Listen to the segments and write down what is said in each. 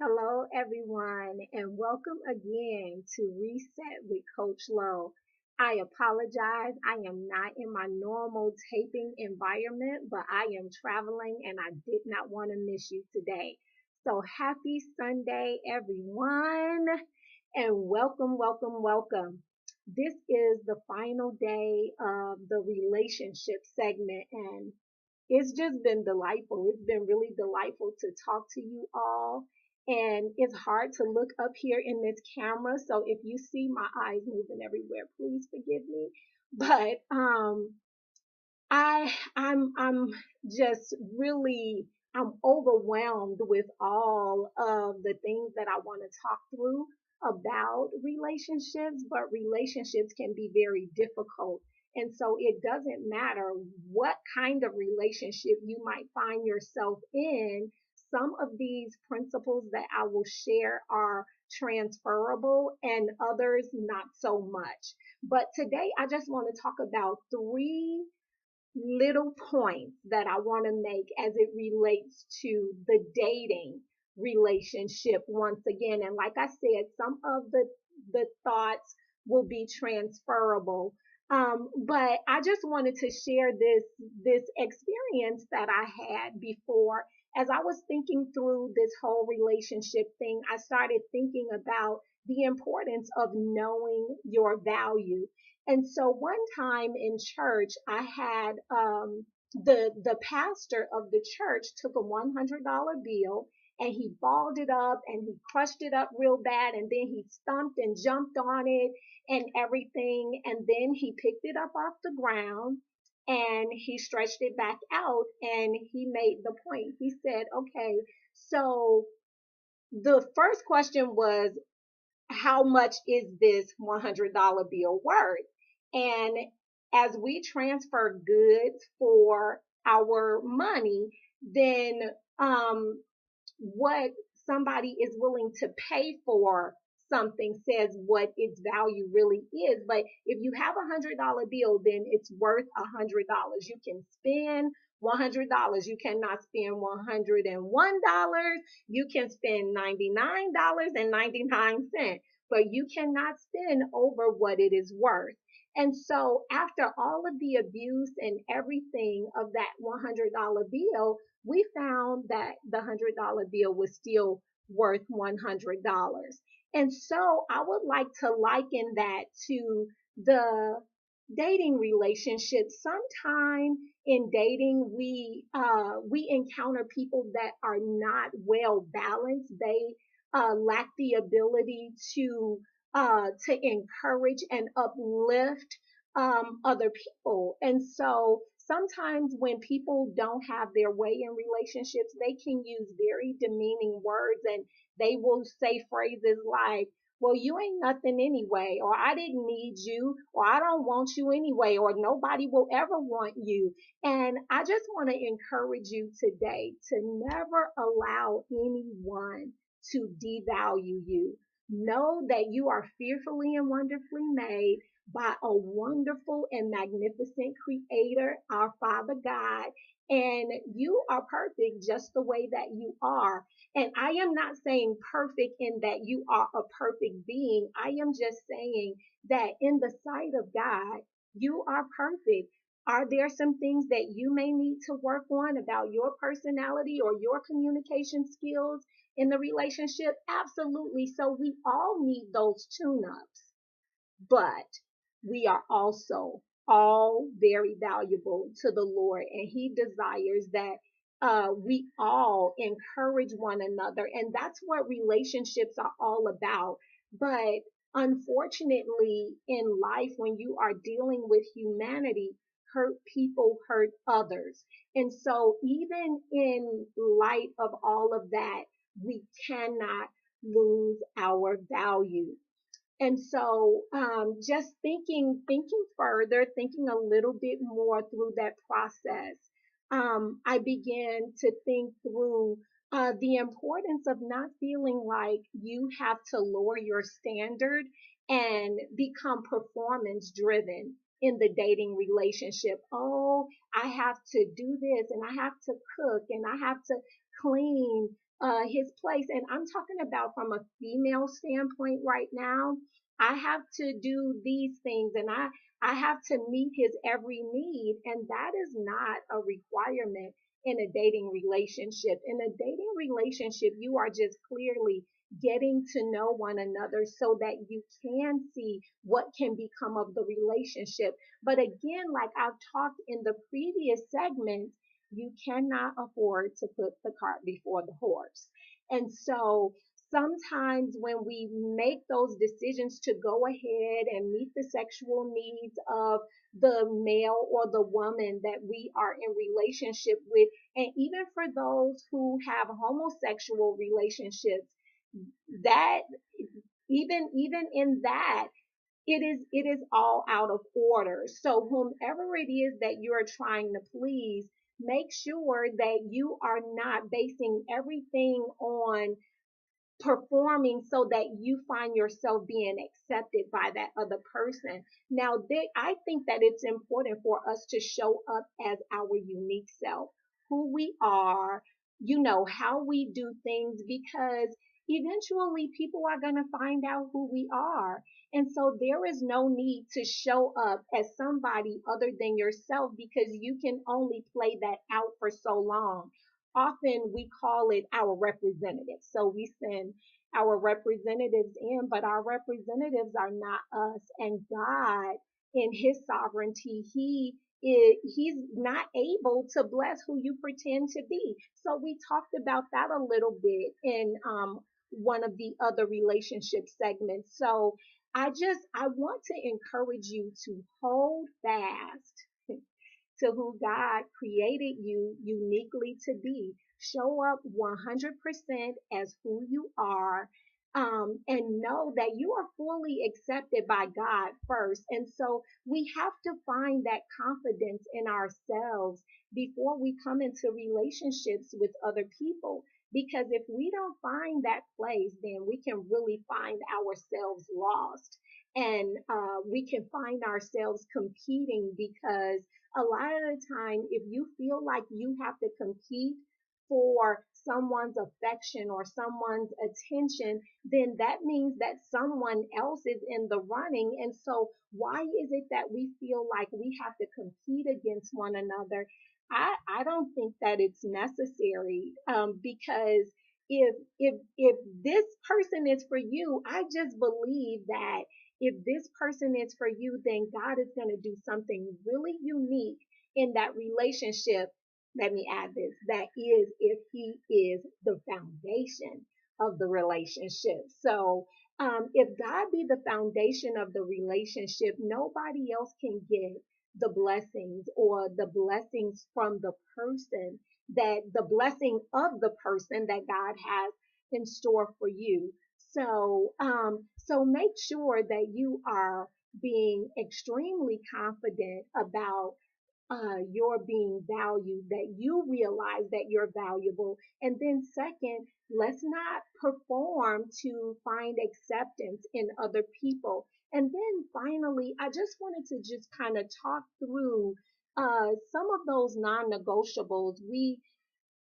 Hello, everyone, and welcome again to Reset with Coach Lowe. I apologize. I am not in my normal taping environment, but I am traveling and I did not want to miss you today. So happy Sunday, everyone, and welcome. This is the final day of the relationship segment, and it's just been delightful. It's been really delightful to talk to you all. And it's hard to look up here in this camera. So if you see my eyes moving everywhere, please forgive me. But I'm just really I'm overwhelmed with all of the things that I want to talk through about relationships, but relationships can be very difficult. And so it doesn't matter what kind of relationship you might find yourself in. Some of these principles that I will share are transferable and others not so much. But today I just want to talk about three little points that I want to make as it relates to the dating relationship once again. And like I said, some of the thoughts will be transferable. But I just wanted to share this experience that I had before. As I was thinking through this whole relationship thing, I started thinking about the importance of knowing your value. And so one time in church, I had the pastor of the church took a $100 bill and he balled it up and he crushed it up real bad, and then he stomped and jumped on it and everything, and then he picked it up off the ground and he stretched it back out and he made the point. He said, "Okay, so the first question was, how much is this $100 bill worth?" And as we transfer goods for our money, then what somebody is willing to pay for something says what its value really is. But if you have $100 bill, then it's worth $100. You can spend $100. You cannot spend $101. You can spend $99.99, but you cannot spend over what it is worth. And so after all of the abuse and everything of that $100 bill, we found that the $100 bill was still worth $100. And so I would like to liken that to the dating relationship. Sometime in dating, we encounter people that are not well balanced. They lack the ability to encourage and uplift other people. And so sometimes when people don't have their way in relationships, they can use very demeaning words, and they will say phrases like, "Well, you ain't nothing anyway," or "I didn't need you," or "I don't want you anyway," or "Nobody will ever want you." And I just want to encourage you today to never allow anyone to devalue you. Know that you are fearfully and wonderfully made by a wonderful and magnificent creator, our Father God, and you are perfect just the way that you are. And I am not saying perfect in that you are a perfect being. I am just saying that in the sight of God, you are perfect. Are there some things that you may need to work on about your personality or your communication skills in the relationship? Absolutely. So we all need those tune ups, but we are also all very valuable to the Lord, and He desires that we all encourage one another, and that's what relationships are all about. But unfortunately, in life, when you are dealing with humanity, hurt people hurt others. And so, even in light of all of that, we cannot lose our value. And so, just thinking further, thinking a little bit more through that process, I began to think through the importance of not feeling like you have to lower your standard and become performance driven in the dating relationship. Oh, I have to do this and I have to cook and I have to clean his place. And I'm talking about from a female standpoint right now. I have to do these things, and I have to meet his every need. And that is not a requirement in a dating relationship. In a dating relationship, you are just clearly getting to know one another so that you can see what can become of the relationship. But again, like I've talked in the previous segments, you cannot afford to put the cart before the horse. And so sometimes when we make those decisions to go ahead and meet the sexual needs of the male or the woman that we are in relationship with, and even for those who have homosexual relationships, that even in that, it is all out of order. So whomever it is that you're trying to please, make sure that you are not basing everything on performing so that you find yourself being accepted by that other person. Now, I think that it's important for us to show up as our unique self, who we are, how we do things, because eventually people are going to find out who we are. And so there is no need to show up as somebody other than yourself, because you can only play that out for so long. Often we call it our representatives. So we send our representatives in, but our representatives are not us. And God, in His sovereignty, He's not able to bless who you pretend to be. So we talked about that a little bit in one of the other relationship segments. So I want to encourage you to hold fast to who God created you uniquely to be. Show up 100% as who you are. And know that you are fully accepted by God first. And so we have to find that confidence in ourselves before we come into relationships with other people. Because if we don't find that place, then we can really find ourselves lost. And we can find ourselves competing, because a lot of the time, if you feel like you have to compete for someone's affection or someone's attention, then that means that someone else is in the running. And so why is it that we feel like we have to compete against one another? I don't think that it's necessary, because if this person is for you, I just believe that if this person is for you, then God is going to do something really unique in that relationship. Let me add this, that is, if He is the foundation of the relationship. So, if God be the foundation of the relationship, nobody else can get the blessings, or the blessings from the person, that the blessing of the person that God has in store for you. So make sure that you are being extremely confident about your being valued, that you realize that you're valuable. And then second, let's not perform to find acceptance in other people. And then finally, I just wanted to just kind of talk through some of those non-negotiables. We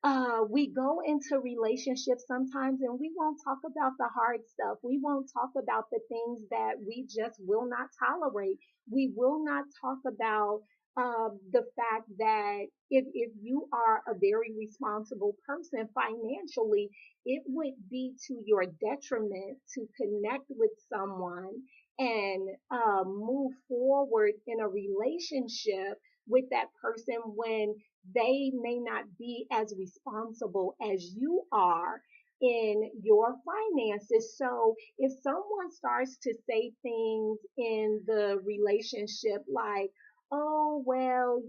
go into relationships sometimes and we won't talk about the hard stuff. We won't talk about the things that we just will not tolerate. We will not talk about the fact that if you are a very responsible person financially, it would be to your detriment to connect with someone and move forward in a relationship with that person when they may not be as responsible as you are in your finances. So if someone starts to say things in the relationship like, oh, well,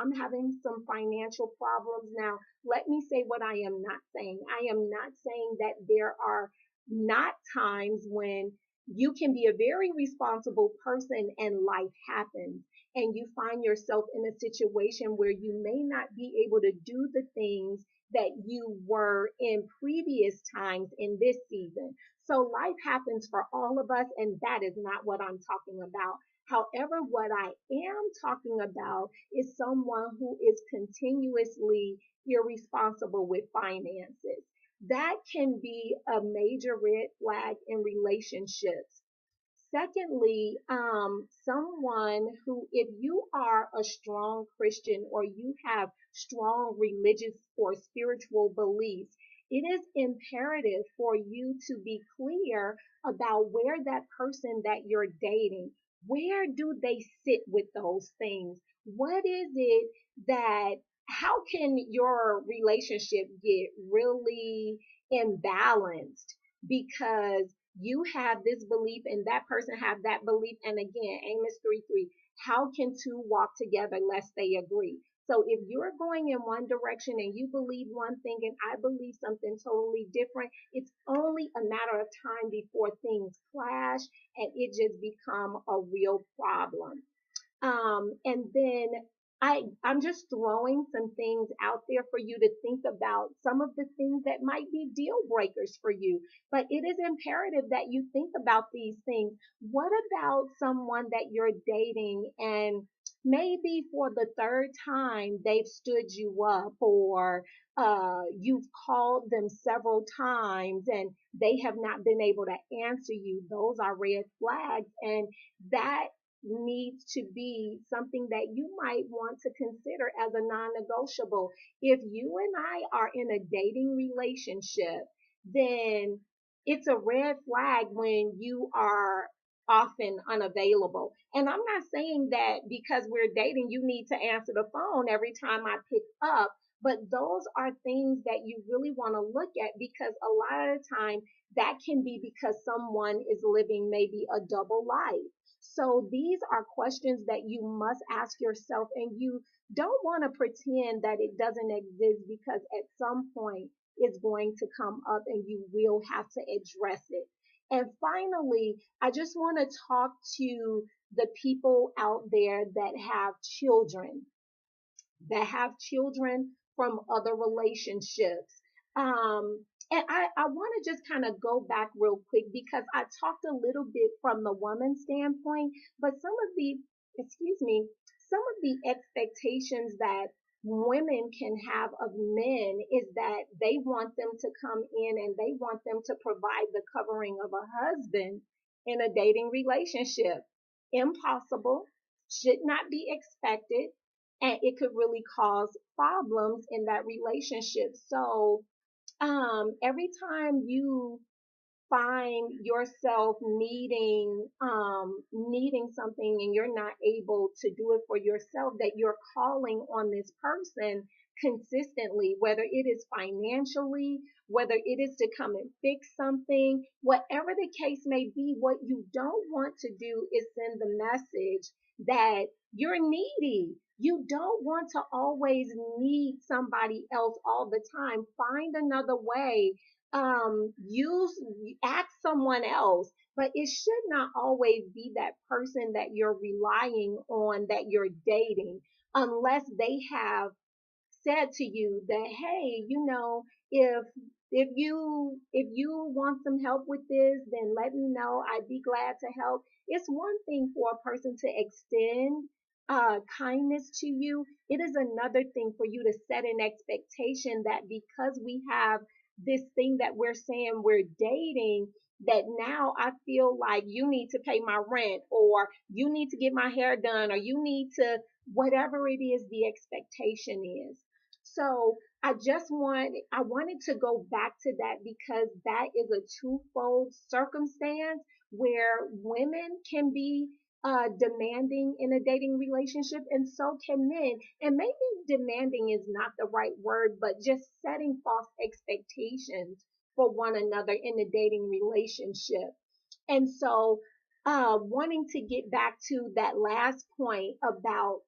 I'm having some financial problems now. Let me say what I am not saying. I am not saying that there are not times when you can be a very responsible person and life happens and you find yourself in a situation where you may not be able to do the things that you were in previous times in this season. So life happens for all of us, and that is not what I'm talking about. However, what I am talking about is someone who is continuously irresponsible with finances. that can be a major red flag in relationships. Secondly, someone who, if you are a strong Christian or you have strong religious or spiritual beliefs, it is imperative for you to be clear about where that person that you're dating, where do they sit with those things? What is it that, how can your relationship get really imbalanced because you have this belief and that person have that belief? And again, Amos 3:3, how can two walk together lest they agree? So if you're going in one direction and you believe one thing and I believe something totally different, it's only a matter of time before things clash and it just become a real problem. And then I'm just throwing some things out there for you to think about, some of the things that might be deal breakers for you. But it is imperative that you think about these things. What about someone that you're dating and maybe for the third time they've stood you up, or you've called them several times and they have not been able to answer you? Those are red flags. And that needs to be something that you might want to consider as a non-negotiable. If you and I are in a dating relationship, then it's a red flag when you are often unavailable. And I'm not saying that because we're dating, you need to answer the phone every time I pick up. But those are things that you really want to look at, because a lot of the time that can be because someone is living maybe a double life. So these are questions that you must ask yourself, and you don't want to pretend that it doesn't exist, because at some point it's going to come up and you will have to address it. And finally, I just want to talk to the people out there that have children from other relationships. And I want to just kind of go back real quick, because I talked a little bit from the woman's standpoint, but excuse me, some of the expectations that women can have of men is that they want them to come in and they want them to provide the covering of a husband in a dating relationship. Impossible, should not be expected, and it could really cause problems in that relationship. So, every time you find yourself needing something and you're not able to do it for yourself, that you're calling on this person consistently, whether it is financially, whether it is to come and fix something, whatever the case may be, what you don't want to do is send the message that you're needy. You don't want to always need somebody else all the time. Find another way. Use, ask someone else, but it should not always be that person that you're relying on, that you're dating, unless they have said to you that, hey, if if you want some help with this, then let me know, I'd be glad to help. It's one thing for a person to extend kindness to you. It is another thing for you to set an expectation that because we have this thing that we're saying we're dating, that now I feel like you need to pay my rent, or you need to get my hair done, or you need to, whatever it is the expectation is. So I wanted to go back to that, because that is a twofold circumstance where women can be demanding in a dating relationship, and so can men. And maybe demanding is not the right word, but just setting false expectations for one another in a dating relationship. And so, wanting to get back to that last point about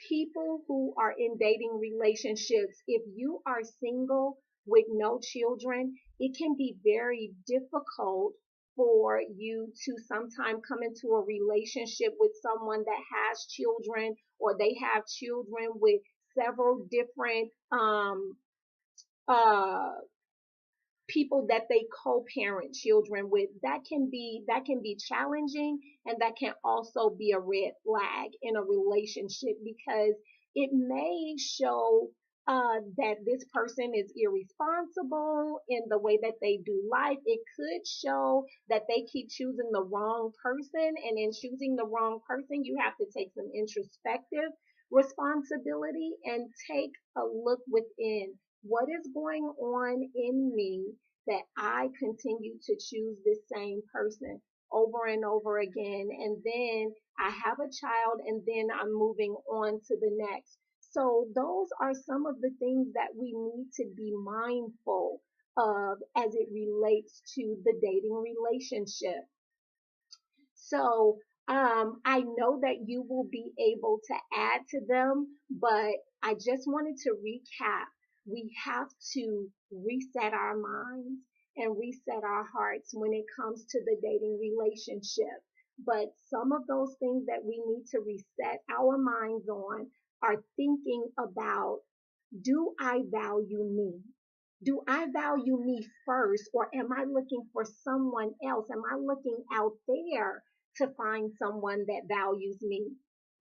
people who are in dating relationships, if you are single with no children, it can be very difficult for you to sometime come into a relationship with someone that has children, or they have children with several different uh people that they co-parent children with. That can be challenging, and that can also be a red flag in a relationship, because it may show that this person is irresponsible in the way that they do life. It could show that they keep choosing the wrong person, and in choosing the wrong person, you have to take some introspective responsibility and take a look within. What is going on in me that I continue to choose this same person over and over again? And then I have a child, and then I'm moving on to the next. So those are some of the things that we need to be mindful of as it relates to the dating relationship. So I know that you will be able to add to them, but I just wanted to recap. We have to reset our minds and reset our hearts when it comes to the dating relationship. But some of those things that we need to reset our minds on are thinking about, do I value me? Do I value me first, or am I looking for someone else? Am I looking out there to find someone that values me?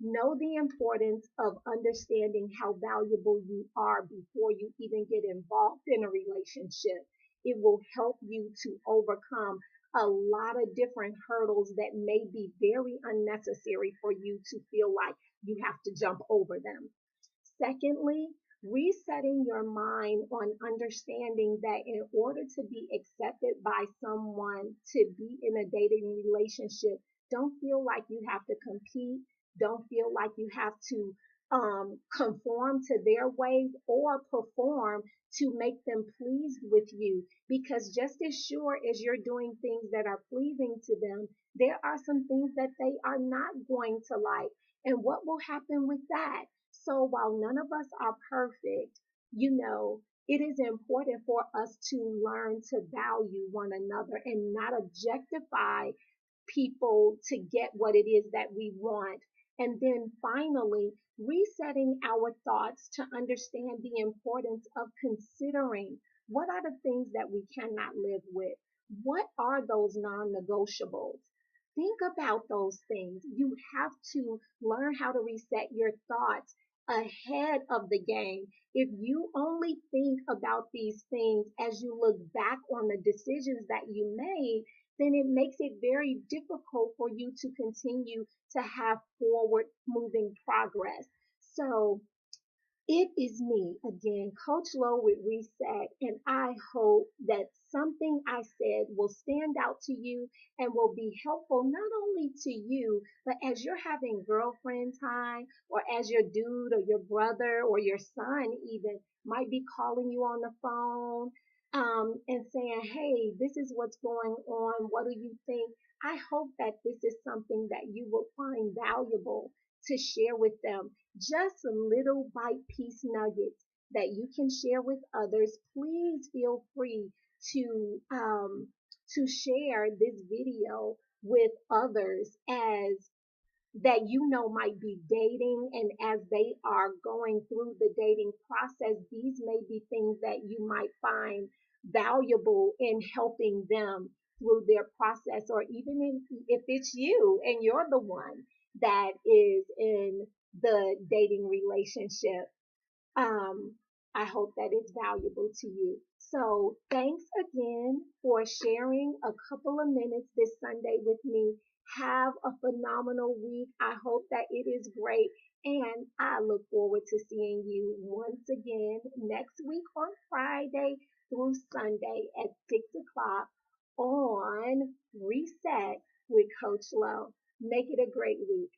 Know the importance of understanding how valuable you are before you even get involved in a relationship. It will help you to overcome a lot of different hurdles that may be very unnecessary for you to feel like you have to jump over them. Secondly, resetting your mind on understanding that in order to be accepted by someone, to be in a dating relationship, don't feel like you have to compete. Don't feel like you have to conform to their ways or perform to make them pleased with you. Because just as sure as you're doing things that are pleasing to them, there are some things that they are not going to like. And what will happen with that? So while none of us are perfect, it is important for us to learn to value one another and not objectify people to get what it is that we want. And then finally, resetting our thoughts to understand the importance of considering what are the things that we cannot live with? What are those non negotiables? Think about those things. You have to learn how to reset your thoughts ahead of the game. If you only think about these things as you look back on the decisions that you made, then it makes it very difficult for you to continue to have forward moving progress. So it is me again, Coach Lowe with Reset, and I hope that something I said will stand out to you and will be helpful not only to you, but as you're having girlfriend time, or as your dude or your brother or your son even might be calling you on the phone and saying, hey, this is what's going on. What do you think? I hope that this is something that you will find valuable to share with them, just little bite piece nuggets that you can share with others. Please feel free to share this video with others as that might be dating, and as they are going through the dating process, these may be things that you might find valuable in helping them through their process, or even if it's you and you're the one that is in the dating relationship. um, I hope that it's valuable to you. So thanks again for sharing a couple of minutes this Sunday with me. Have a phenomenal week. I hope that it is great. And I look forward to seeing you once again next week on Friday through Sunday at 6 o'clock on Reset with Coach Lowe. Make it a great week.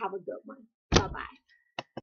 Have a good one. Bye bye.